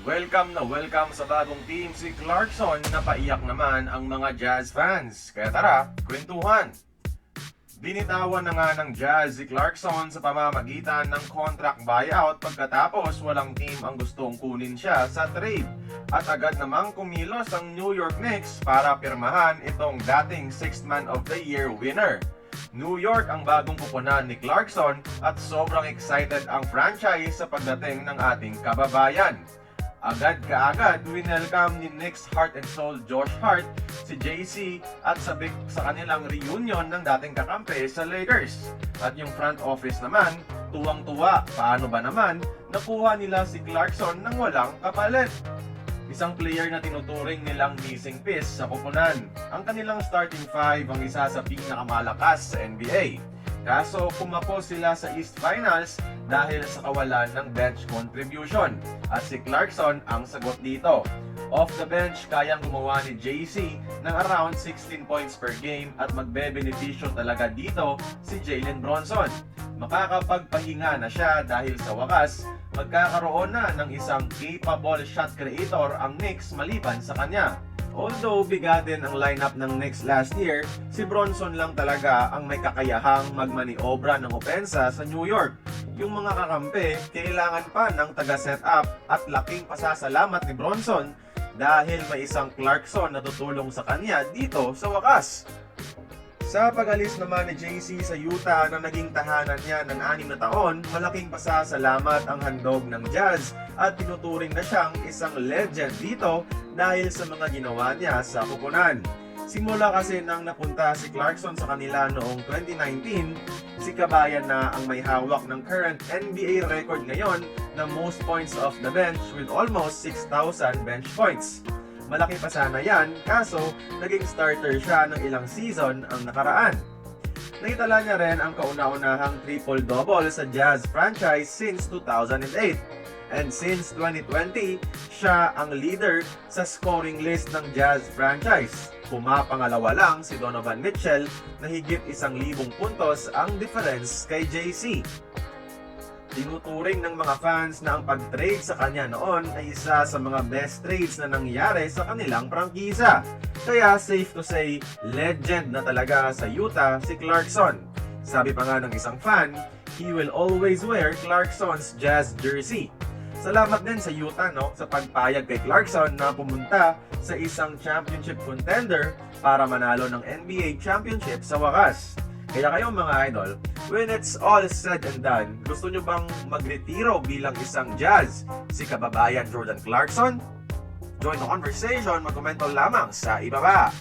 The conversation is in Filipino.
Welcome sa bagong team si Clarkson na paiyak naman ang mga Jazz fans. Kaya tara, kwentuhan! Binitawan na nga ng Jazz si Clarkson sa pamamagitan ng contract buyout pagkatapos walang team ang gustong kunin siya sa trade. At agad namang kumilos ang New York Knicks para pirmahan itong dating 6th Man of the Year winner. New York ang bagong pupunan ni Clarkson at sobrang excited ang franchise sa pagdating ng ating kababayan. Agad kaagad, winelcome ni Knicks Heart and Soul Josh Hart si JC at sabik sa kanilang reunion ng dating kakampi sa Lakers. At yung front office naman, tuwang-tuwa. Paano ba naman, nakuha nila si Clarkson ng walang kapalit. Isang player na tinuturing nilang missing piece sa kupunan. Ang kanilang starting five ang isa sa pinakamalakas sa NBA. Kaso kumapo sila sa East Finals dahil sa kawalan ng bench contribution. At si Clarkson ang sagot dito. Off the bench, kayang gumawa ni JC ng around 16 points per game at magbe-benepisyo talaga dito si Jalen Bronson. Makakapagpahinga na siya dahil sa wakas, magkakaroon na ng isang capable shot creator ang Knicks maliban sa kanya. Although bigatin ang lineup ng Knicks last year, si Bronson lang talaga ang may kakayahang magmaniobra ng opensa sa New York. Yung mga kakampi, kailangan pa ng taga-setup at laking pasasalamat ni Bronson dahil may isang Clarkson na tutulong sa kanya dito sa wakas. Sa pag-alis naman ni JC sa Utah na naging tahanan niya ng 6 na taon, malaking pasasalamat ang handog ng Jazz at tinuturing na siyang isang legend dito dahil sa mga ginawa niya sa kupunan. Simula kasi nang napunta si Clarkson sa kanila noong 2019, si Kabayan na ang may hawak ng current NBA record ngayon na most points off the bench with almost 6,000 bench points. Malaki pa sana yan, kaso naging starter siya ng ilang season ang nakaraan. Naitala niya rin ang kauna-unahang triple-double sa Jazz franchise since 2008. And since 2020, siya ang leader sa scoring list ng Jazz franchise. Pumapangalawa lang si Donovan Mitchell na higit 1,000 puntos ang difference kay JC. Tinuturing ng mga fans na ang pag-trade sa kanya noon ay isa sa mga best trades na nangyari sa kanilang prangkisa. Kaya safe to say, legend na talaga sa Utah si Clarkson. Sabi pa nga ng isang fan, he will always wear Clarkson's Jazz jersey. Salamat din sa Utah sa pagpayag kay Clarkson na pumunta sa isang championship contender para manalo ng NBA championship sa wakas. Kaya kayo mga idol, when it's all said and done, gusto nyo bang magretiro bilang isang Jazz si kababayan Jordan Clarkson? Join the conversation, magkomento lamang sa ibaba.